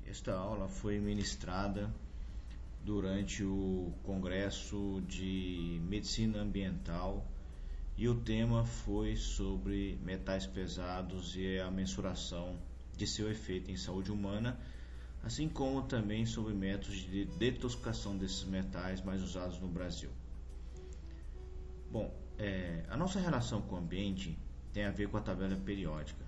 Esta aula foi ministrada durante o Congresso de Medicina Ambiental e o tema foi sobre metais pesados e a mensuração de seu efeito em saúde humana, assim como também sobre métodos de detoxificação desses metais mais usados no Brasil. Bom, a nossa relação com o ambiente tem a ver com a tabela periódica.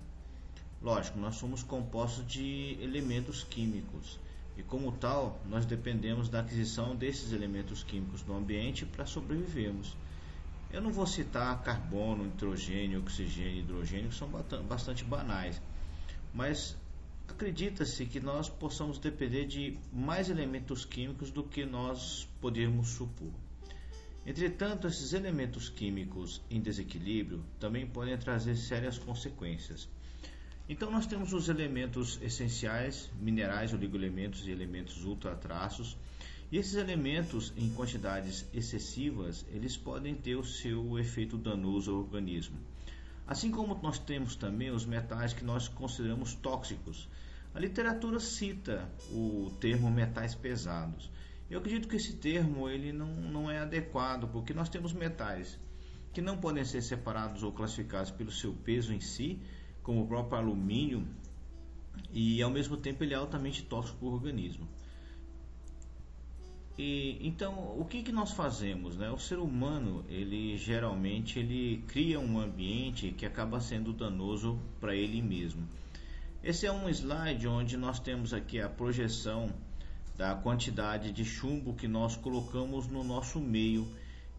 Lógico, nós somos compostos de elementos químicos e, como tal, nós dependemos da aquisição desses elementos químicos no ambiente para sobrevivermos. Eu não vou citar carbono, nitrogênio, oxigênio e hidrogênio, que são bastante banais, mas acredita-se que nós possamos depender de mais elementos químicos do que nós podemos supor. Entretanto, esses elementos químicos em desequilíbrio também podem trazer sérias consequências. Então nós temos os elementos essenciais, minerais, oligoelementos e elementos ultratraços. E esses elementos em quantidades excessivas, eles podem ter o seu efeito danoso ao organismo. Assim como nós temos também os metais que nós consideramos tóxicos. A literatura cita o termo metais pesados. Eu acredito que esse termo ele não é adequado, porque nós temos metais que não podem ser separados ou classificados pelo seu peso em si, como o próprio alumínio, e ao mesmo tempo ele é altamente tóxico para o organismo. Então, o que nós fazemos, né? O ser humano, ele geralmente cria um ambiente que acaba sendo danoso para ele mesmo. Esse é um slide onde nós temos aqui a projeção da quantidade de chumbo que nós colocamos no nosso meio.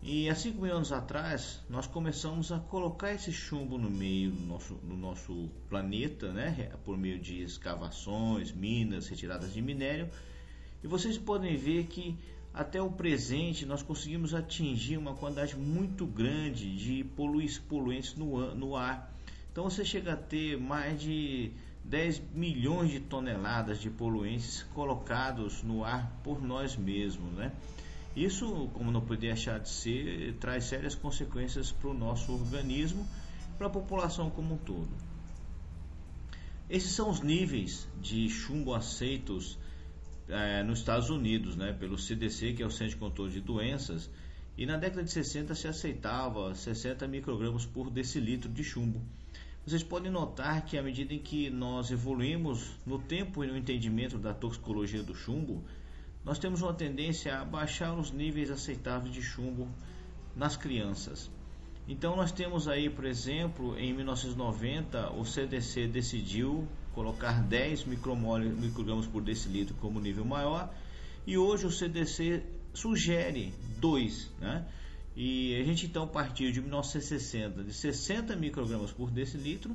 E há 5 mil anos atrás, nós começamos a colocar esse chumbo no meio do nosso planeta, né? Por meio de escavações, minas, retiradas de minério. E vocês podem ver que até o presente nós conseguimos atingir uma quantidade muito grande de poluentes no ar. Então você chega a ter mais de 10 milhões de toneladas de poluentes colocados no ar por nós mesmos, né? Isso, como não podia deixar de ser, traz sérias consequências para o nosso organismo, para a população como um todo. Esses são os níveis de chumbo aceitos nos Estados Unidos, né, pelo CDC, que é o Centro de Controle de Doenças, e na década de 60 se aceitava 60 microgramas por decilitro de chumbo. Vocês podem notar que à medida em que nós evoluímos no tempo e no entendimento da toxicologia do chumbo, nós temos uma tendência a baixar os níveis aceitáveis de chumbo nas crianças. Então nós temos aí, por exemplo, em 1990 o CDC decidiu colocar 10 microgramas por decilitro como nível maior, e hoje o CDC sugere 2, né? E a gente então partiu de 1960 de 60 microgramas por decilitro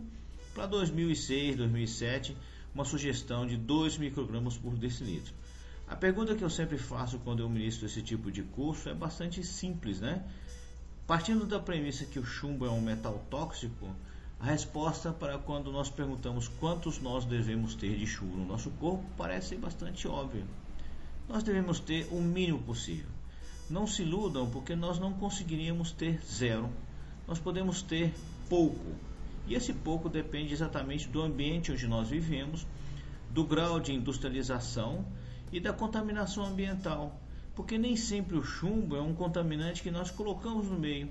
para 2006, 2007, uma sugestão de 2 microgramas por decilitro. A pergunta que eu sempre faço quando eu ministro esse tipo de curso é bastante simples, né? Partindo da premissa que o chumbo é um metal tóxico, a resposta para quando nós perguntamos quantos nós devemos ter de chumbo no nosso corpo parece bastante óbvia. Nós devemos ter o mínimo possível. Não se iludam, porque nós não conseguiríamos ter zero. Nós podemos ter pouco. E esse pouco depende exatamente do ambiente onde nós vivemos, do grau de industrialização e da contaminação ambiental, porque nem sempre o chumbo é um contaminante que nós colocamos no meio.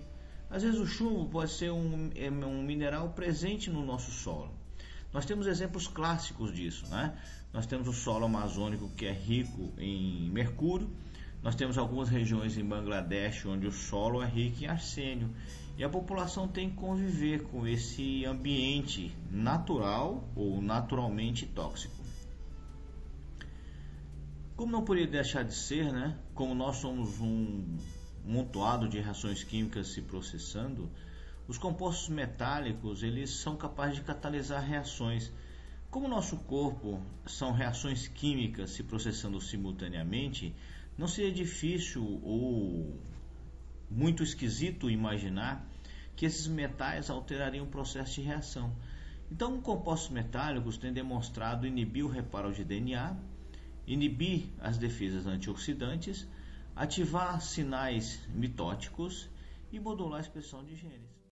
Às vezes o chumbo pode ser um mineral presente no nosso solo. Nós temos exemplos clássicos disso, né? Nós temos o solo amazônico, que é rico em mercúrio. Nós temos algumas regiões em Bangladesh onde o solo é rico em arsênio, e a população tem que conviver com esse ambiente natural ou naturalmente tóxico. Como não poderia deixar de ser, né? Como nós somos um montoado de reações químicas se processando, os compostos metálicos eles são capazes de catalisar reações. Como o nosso corpo são reações químicas se processando simultaneamente, não seria difícil ou muito esquisito imaginar que esses metais alterariam o processo de reação. Então, compostos metálicos têm demonstrado inibir o reparo de DNA, inibir as defesas antioxidantes, ativar sinais mitóticos e modular a expressão de genes.